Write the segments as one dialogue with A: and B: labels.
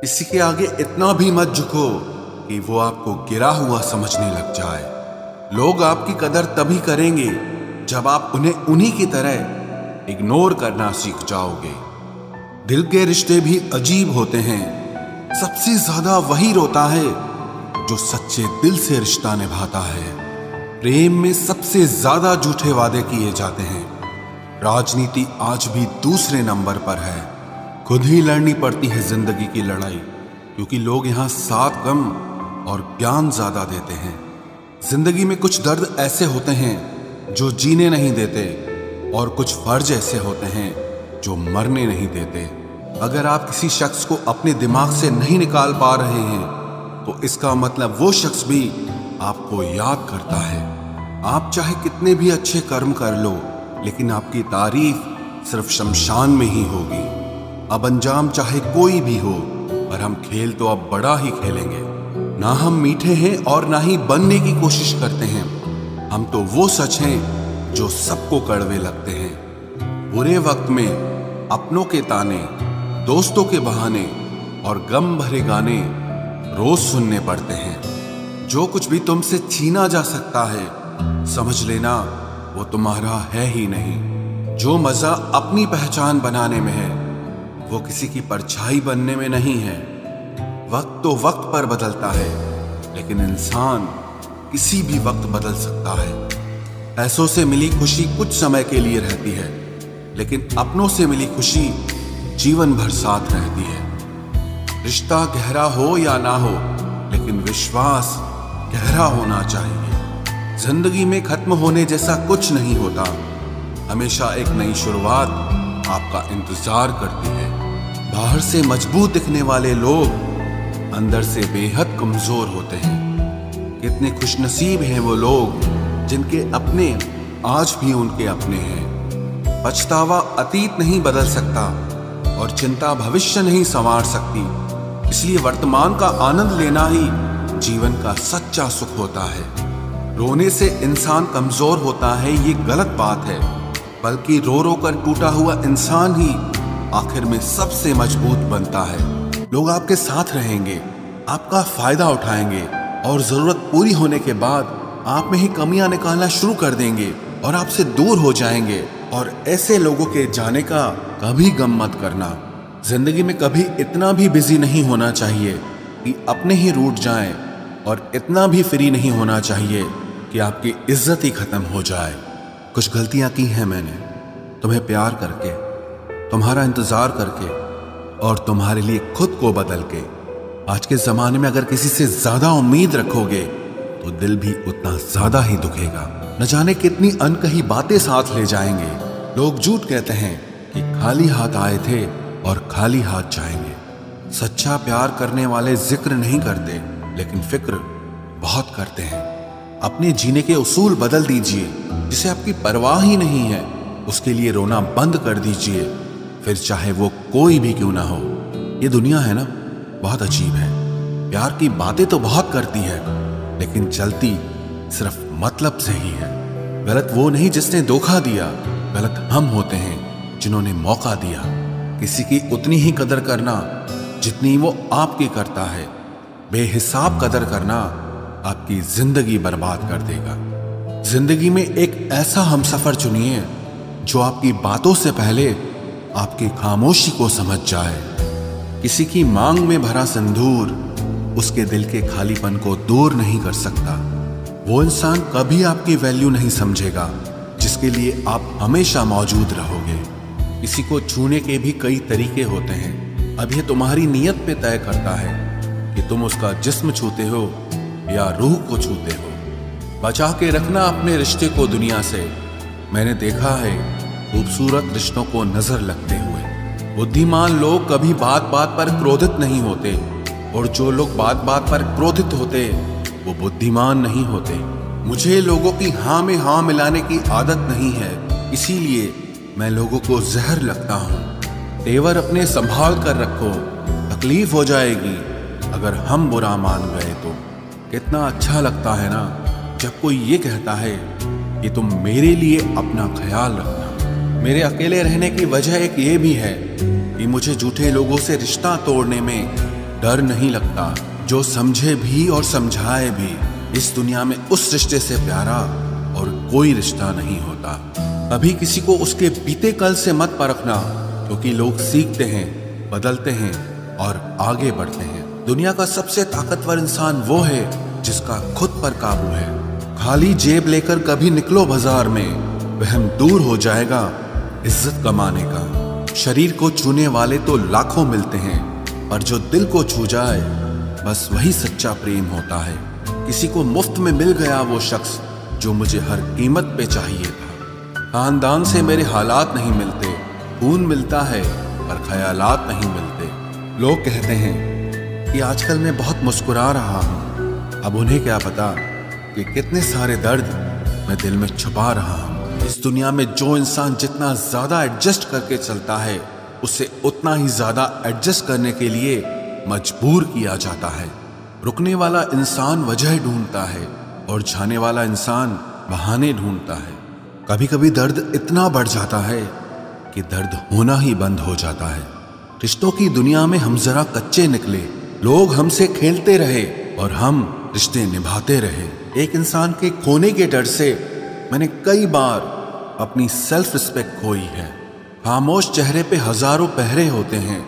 A: किसी के आगे इतना भी मत झुको कि वो आपको गिरा हुआ समझने लग जाए। लोग आपकी कदर तभी करेंगे जब आप उन्हें उन्हीं की तरह इग्नोर करना सीख जाओगे। दिल के रिश्ते भी अजीब होते हैं। सबसे ज्यादा वही रोता है जो सच्चे दिल से रिश्ता निभाता है। प्रेम में सबसे ज्यादा झूठे वादे किए जाते हैं। राजनीति आज भी दूसरे नंबर पर है। खुद ही लड़नी पड़ती है जिंदगी की लड़ाई, क्योंकि लोग यहाँ साथ कम और ज्ञान ज्यादा देते हैं। जिंदगी में कुछ दर्द ऐसे होते हैं जो जीने नहीं देते, और कुछ फर्ज ऐसे होते हैं जो मरने नहीं देते। अगर आप किसी शख्स को अपने दिमाग से नहीं निकाल पा रहे हैं, तो इसका मतलब वो शख्स भी आपको याद करता है। आप चाहे कितने भी अच्छे कर्म कर लो, लेकिन आपकी तारीफ सिर्फ शमशान में ही होगी। अब अंजाम चाहे कोई भी हो, पर हम खेल तो अब बड़ा ही खेलेंगे। ना हम मीठे हैं और ना ही बनने की कोशिश करते हैं। हम तो वो सच हैं जो सबको कड़वे लगते हैं। बुरे वक्त में अपनों के ताने, दोस्तों के बहाने और गम भरे गाने रोज सुनने पड़ते हैं। जो कुछ भी तुमसे छीना जा सकता है, समझ लेना वो तुम्हारा है ही नहीं। जो मजा अपनी पहचान बनाने में है, वो किसी की परछाई बनने में नहीं है। वक्त तो वक्त पर बदलता है, लेकिन इंसान किसी भी वक्त बदल सकता है। पैसों से मिली खुशी कुछ समय के लिए रहती है, लेकिन अपनों से मिली खुशी जीवन भर साथ रहती है। रिश्ता गहरा हो या ना हो, लेकिन विश्वास गहरा होना चाहिए। जिंदगी में खत्म होने जैसा कुछ नहीं होता। हमेशा एक नई शुरुआत आपका इंतजार करती है। बाहर से मजबूत दिखने वाले लोग अंदर से बेहद कमजोर होते हैं। कितने खुशनसीब हैं वो लोग जिनके अपने आज भी उनके अपने हैं। पछतावा अतीत नहीं बदल सकता और चिंता भविष्य नहीं संवार सकती। इसलिए वर्तमान का आनंद लेना ही जीवन का सच्चा सुख होता है। रोने से इंसान कमजोर होता है, ये गलत बात है, बल्कि रो रो कर टूटा हुआ इंसान ही आखिर में सबसे मजबूत बनता है। लोग आपके साथ रहेंगे, आपका फायदा उठाएंगे, और जरूरत पूरी होने के बाद आप में ही कमियां निकालना शुरू कर देंगे और आपसे दूर हो जाएंगे। और ऐसे लोगों के जाने का कभी गम मत करना। जिंदगी में कभी इतना भी बिजी नहीं होना चाहिए कि अपने ही रूठ जाएं, और इतना भी फ्री नहीं होना चाहिए कि आपकी इज्जत ही खत्म हो जाए। कुछ गलतियां की हैं मैंने, तुम्हें प्यार करके, तुम्हारा इंतजार करके, और तुम्हारे लिए खुद को बदल के। आज के जमाने में अगर किसी से ज्यादा उम्मीद रखोगे तो दिल भी उतना ज्यादा ही दुखेगा। न जाने कितनी अनकही बातें साथ ले जाएंगे। लोग झूठ कहते हैं कि खाली हाथ आए थे और खाली हाथ जाएंगे। सच्चा प्यार करने वाले जिक्र नहीं करते, लेकिन फिक्र बहुत करते हैं। अपने जीने के उसूल बदल दीजिए। जिसे आपकी परवाह ही नहीं है, उसके लिए रोना बंद कर दीजिए, फिर चाहे वो कोई भी क्यों ना हो। ये दुनिया है ना, बहुत अजीब है। प्यार की बातें तो बहुत करती है, लेकिन चलती सिर्फ मतलब से ही है। गलत वो नहीं जिसने धोखा दिया, गलत हम होते हैं जिन्होंने मौका दिया। किसी की उतनी ही कदर करना जितनी वो आपकी करता है। बेहिसाब कदर करना आपकी जिंदगी बर्बाद कर देगा। जिंदगी में एक ऐसा हमसफर चुनिए जो आपकी बातों से पहले आपकी खामोशी को समझ जाए। किसी की मांग में भरा सिंदूर उसके दिल के खालीपन को दूर नहीं कर सकता। वो इंसान कभी आपकी वैल्यू नहीं समझेगा जिसके लिए आप हमेशा मौजूद रहोगे। किसी को छूने के भी कई तरीके होते हैं। अब यह तुम्हारी नीयत पे तय करता है कि तुम उसका जिस्म छूते हो या रूह को छूते हो। बचा के रखना अपने रिश्ते को दुनिया से। मैंने देखा है खूबसूरत रिश्तों को नजर लगते हुए। बुद्धिमान लोग कभी बात बात पर क्रोधित नहीं होते, और जो लोग बात बात पर क्रोधित होते वो बुद्धिमान नहीं होते। मुझे लोगों की हाँ में हाँ मिलाने की आदत नहीं है, इसीलिए मैं लोगों को जहर लगता हूँ। तेवर अपने संभाल कर रखो, तकलीफ हो जाएगी अगर हम बुरा मान गए तो। कितना अच्छा लगता है ना जब कोई ये कहता है कि तुम मेरे लिए अपना ख्याल रखना। मेरे अकेले रहने की वजह एक ये भी है कि मुझे झूठे लोगों से रिश्ता तोड़ने में डर नहीं लगता। जो समझे भी और समझाए भी, इस दुनिया में उस रिश्ते से प्यारा और कोई रिश्ता नहीं होता। कभी किसी को उसके बीते कल से मत परखना, क्योंकि लोग सीखते हैं, बदलते हैं और आगे बढ़ते हैं। दुनिया का सबसे ताकतवर इंसान वो है जिसका खुद पर काबू है। खाली जेब लेकर कभी निकलो बाजार में, वहम दूर हो जाएगा इज्जत कमाने का। शरीर को छूने वाले तो लाखों मिलते हैं, पर जो दिल को छू जाए बस वही सच्चा प्रेम होता है। किसी को मुफ्त में मिल गया वो शख्स जो मुझे हर कीमत पे चाहिए था। खानदान से मेरे हालात नहीं मिलते, खून मिलता है पर ख्यालात नहीं मिलते। लोग कहते हैं कि आजकल मैं बहुत मुस्कुरा रहा हूँ, अब उन्हें क्या पता कि कितने सारे दर्द मैं दिल में छुपा रहा हूँ। इस दुनिया में जो इंसान जितना ज्यादा एडजस्ट करके चलता है, उसे उतना ही ज्यादा एडजस्ट करने के लिए मजबूर किया जाता है। रुकने वाला इंसान वजह ढूंढता है और जाने वाला इंसान बहाने ढूंढता है। कभी कभी दर्द इतना बढ़ जाता है कि दर्द होना ही बंद हो जाता है। रिश्तों की दुनिया में हम जरा कच्चे निकले, लोग हमसे खेलते रहे और हम रिश्ते निभाते रहे। एक इंसान के खोने के डर से मैंने कई बार अपनी सेल्फ रिस्पेक्ट खोई है। खामोश चेहरे पे हजारों पहरे होते हैं,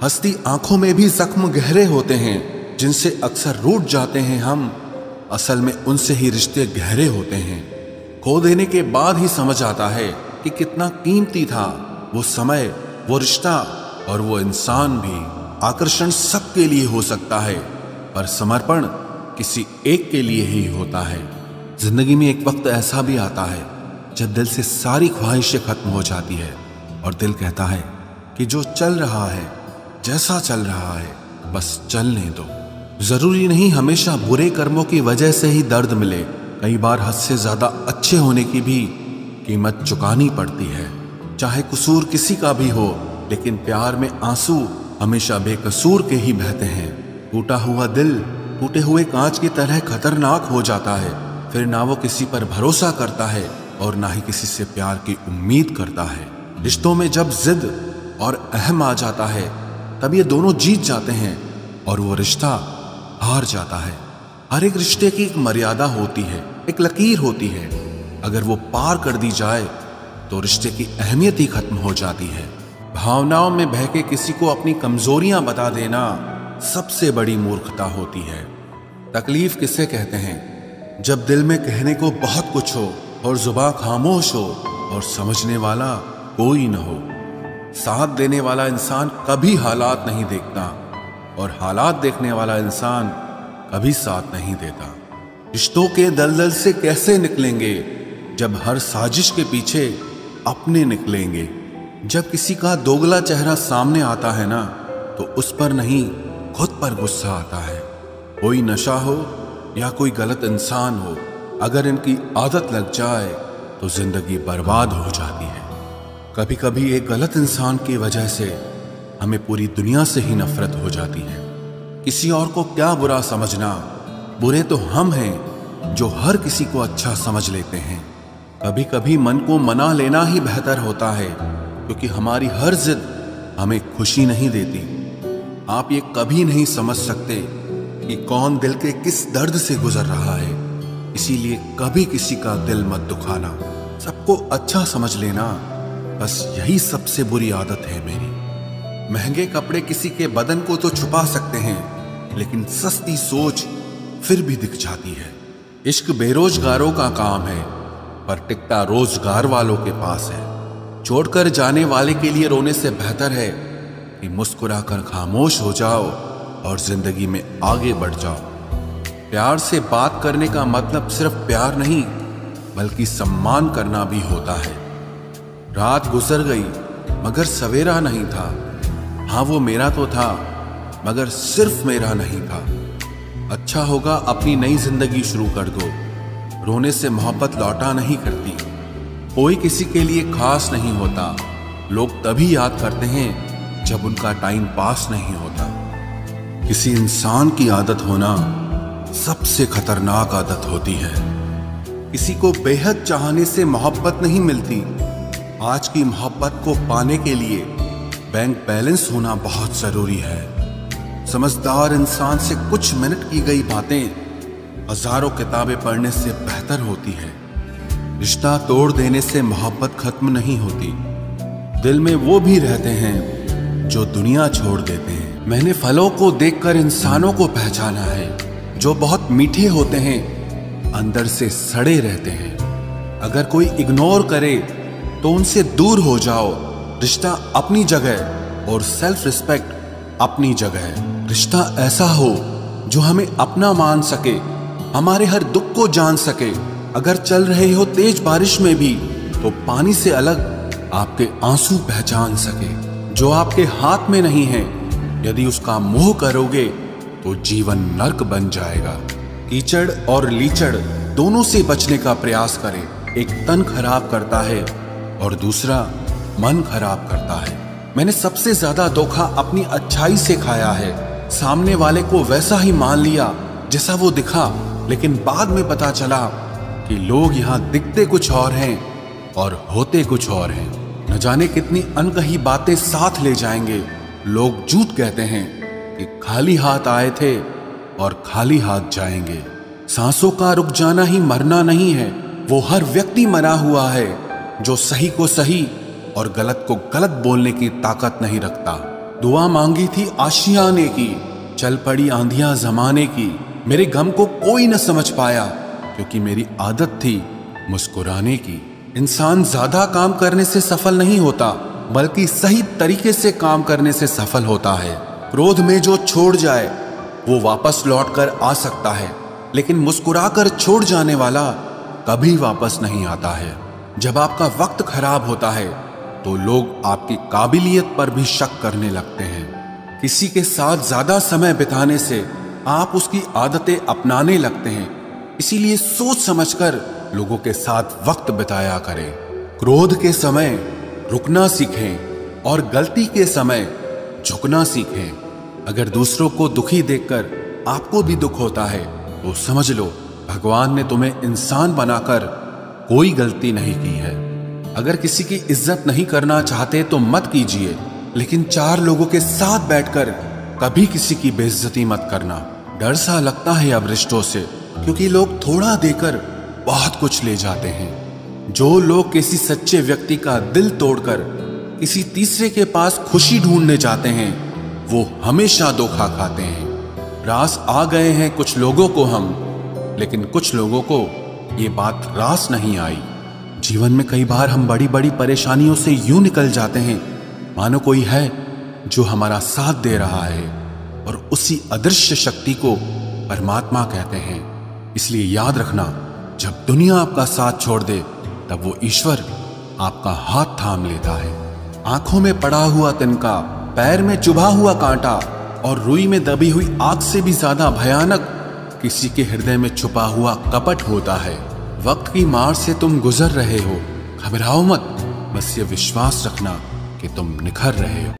A: हंसती आंखों में भी जख्म गहरे होते हैं। जिनसे अक्सर रूठ जाते हैं हम, असल में उनसे ही रिश्ते गहरे होते हैं। खो देने के बाद ही समझ आता है कि कितना कीमती था वो समय, वो रिश्ता और वो इंसान भी। आकर्षण सबके लिए हो सकता है, पर समर्पण किसी एक के लिए ही होता है। जिंदगी में एक वक्त ऐसा भी आता है जब दिल से सारी ख्वाहिशें खत्म हो जाती है और दिल कहता है कि जो चल रहा है, जैसा चल रहा है, बस चलने दो। जरूरी नहीं हमेशा बुरे कर्मों की वजह से ही दर्द मिले। कई बार हद से ज्यादा अच्छे होने की भी कीमत चुकानी पड़ती है। चाहे कसूर किसी का भी हो, लेकिन प्यार में आंसू हमेशा बेकसूर के ही बहते हैं। टूटा हुआ दिल टूटे हुए कांच की तरह खतरनाक हो जाता है। फिर ना वो किसी पर भरोसा करता है और ना ही किसी से प्यार की उम्मीद करता है। रिश्तों में जब जिद और अहम आ जाता है, तब ये दोनों जीत जाते हैं और वो रिश्ता हार जाता है। हर एक रिश्ते की एक मर्यादा होती है, एक लकीर होती है। अगर वो पार कर दी जाए तो रिश्ते की अहमियत ही खत्म हो जाती है। भावनाओं में बह के किसी को अपनी कमजोरियां बता देना सबसे बड़ी मूर्खता होती है। तकलीफ किसे कहते हैं? जब दिल में कहने को बहुत कुछ हो और जुबान खामोश हो और समझने वाला कोई न हो। साथ देने वाला इंसान कभी हालात नहीं देखता और हालात देखने वाला इंसान कभी साथ नहीं देता। रिश्तों के दलदल से कैसे निकलेंगे जब हर साजिश के पीछे अपने निकलेंगे। जब किसी का दोगला चेहरा सामने आता है ना, तो उस पर नहीं खुद पर गुस्सा आता है। कोई नशा हो या कोई गलत इंसान हो, अगर इनकी आदत लग जाए तो जिंदगी बर्बाद हो जाती है। कभी कभी एक गलत इंसान की वजह से हमें पूरी दुनिया से ही नफरत हो जाती है। किसी और को क्या बुरा समझना, बुरे तो हम हैं जो हर किसी को अच्छा समझ लेते हैं। कभी कभी मन को मना लेना ही बेहतर होता है, क्योंकि हमारी हर जिद हमें खुशी नहीं देती। आप ये कभी नहीं समझ सकते कि कौन दिल के किस दर्द से गुजर रहा है, इसीलिए कभी किसी का दिल मत दुखाना। सबको अच्छा समझ लेना, बस यही सबसे बुरी आदत है मेरी। महंगे कपड़े किसी के बदन को तो छुपा सकते हैं, लेकिन सस्ती सोच फिर भी दिख जाती है। इश्क बेरोजगारों का काम है, पर टिकता रोजगार वालों के पास है। छोड़कर जाने वाले के लिए रोने से बेहतर है कि मुस्कुराकर खामोश हो जाओ और जिंदगी में आगे बढ़ जाओ। प्यार से बात करने का मतलब सिर्फ प्यार नहीं, बल्कि सम्मान करना भी होता है। रात गुजर गई मगर सवेरा नहीं था। हाँ, वो मेरा तो था मगर सिर्फ मेरा नहीं था। अच्छा होगा अपनी नई जिंदगी शुरू कर दो। रोने से मोहब्बत लौटा नहीं करती। कोई किसी के लिए खास नहीं होता। लोग तभी याद करते हैं जब उनका टाइम पास नहीं होता। किसी इंसान की आदत होना सबसे खतरनाक आदत होती है। किसी को बेहद चाहने से मोहब्बत नहीं मिलती। आज की मोहब्बत को पाने के लिए बैंक बैलेंस होना बहुत जरूरी है। समझदार इंसान से कुछ मिनट की गई बातें हजारों किताबें पढ़ने से बेहतर होती है। रिश्ता तोड़ देने से मोहब्बत खत्म नहीं होती, दिल में वो भी रहते हैं जो दुनिया छोड़ देते हैं। मैंने फलों को देखकर इंसानों को पहचाना है, जो बहुत मीठे होते हैं अंदर से सड़े रहते हैं। अगर कोई इग्नोर करे तो उनसे दूर हो जाओ। रिश्ता अपनी जगह और सेल्फ रिस्पेक्ट अपनी जगह। रिश्ता ऐसा हो जो हमें अपना मान सके, हमारे हर दुख को जान सके। अगर चल रहे हो तेज बारिश में भी तो पानी से अलग आपके आंसू पहचान सके। जो आपके हाथ में नहीं है, यदि उसका मोह करोगे तो जीवन नर्क बन जाएगा। कीचड़ और लीचड़ दोनों से बचने का प्रयास करें। एक तन खराब करता है और दूसरा मन खराब करता है। मैंने सबसे ज्यादा धोखा अपनी अच्छाई से खाया है। सामने वाले को वैसा ही मान लिया जैसा वो दिखा, लेकिन बाद में पता चला कि लोग यहाँ दिखते कुछ और हैं और होते कुछ और हैं। न जाने कितनी अनकही बातें साथ ले जाएंगे। लोग झूठ कहते हैं कि खाली हाथ आए थे और खाली हाथ जाएंगे। सांसों का रुक जाना ही मरना नहीं है, वो हर व्यक्ति मरा हुआ है जो सही को सही और गलत को गलत बोलने की ताकत नहीं रखता। दुआ मांगी थी आशियाने की, चल पड़ी आंधियां जमाने की। मेरे गम को कोई न समझ पाया क्योंकि मेरी आदत थी मुस्कुराने की। इंसान ज्यादा काम करने से सफल नहीं होता, बल्कि सही तरीके से काम करने से सफल होता है। क्रोध में जो छोड़ जाए वो वापस लौट कर आ सकता है, लेकिन मुस्कुराकर छोड़ जाने वाला कभी वापस नहीं आता है। जब आपका वक्त खराब होता है तो लोग आपकी काबिलियत पर भी शक करने लगते हैं। किसी के साथ ज्यादा समय बिताने से आप उसकी आदतें अपनाने लगते हैं। इसीलिए सोच समझकर लोगों के साथ वक्त बिताया करें। क्रोध के समय रुकना सीखें और गलती के समय झुकना सीखें। अगर दूसरों को दुखी देखकर आपको भी दुख होता है तो समझ लो भगवान ने तुम्हें इंसान बनाकर कोई गलती नहीं की है। अगर किसी की इज्जत नहीं करना चाहते तो मत कीजिए, लेकिन चार लोगों के साथ बैठकर कभी किसी की बेइज्जती मत करना। डर सा लगता है अब रिश्तों से, क्योंकि लोग थोड़ा देकर बहुत कुछ ले जाते हैं। जो लोग किसी सच्चे व्यक्ति का दिल तोड़कर किसी तीसरे के पास खुशी ढूंढने जाते हैं, वो हमेशा धोखा खाते हैं। रास आ गए हैं कुछ लोगों को हम, लेकिन कुछ लोगों को ये बात रास नहीं आई। जीवन में कई बार हम बड़ी बड़ी परेशानियों से यूं निकल जाते हैं मानो कोई है जो हमारा साथ दे रहा है, और उसी अदृश्य शक्ति को परमात्मा कहते हैं। इसलिए याद रखना, जब दुनिया आपका साथ छोड़ दे तब वो ईश्वर आपका हाथ थाम लेता है। आंखों में पड़ा हुआ तिनका, पैर में चुभा हुआ कांटा और रुई में दबी हुई आग से भी ज्यादा भयानक किसी के हृदय में छुपा हुआ कपट होता है। वक्त की मार से तुम गुजर रहे हो, घबराओ मत, बस ये विश्वास रखना कि तुम निखर रहे हो।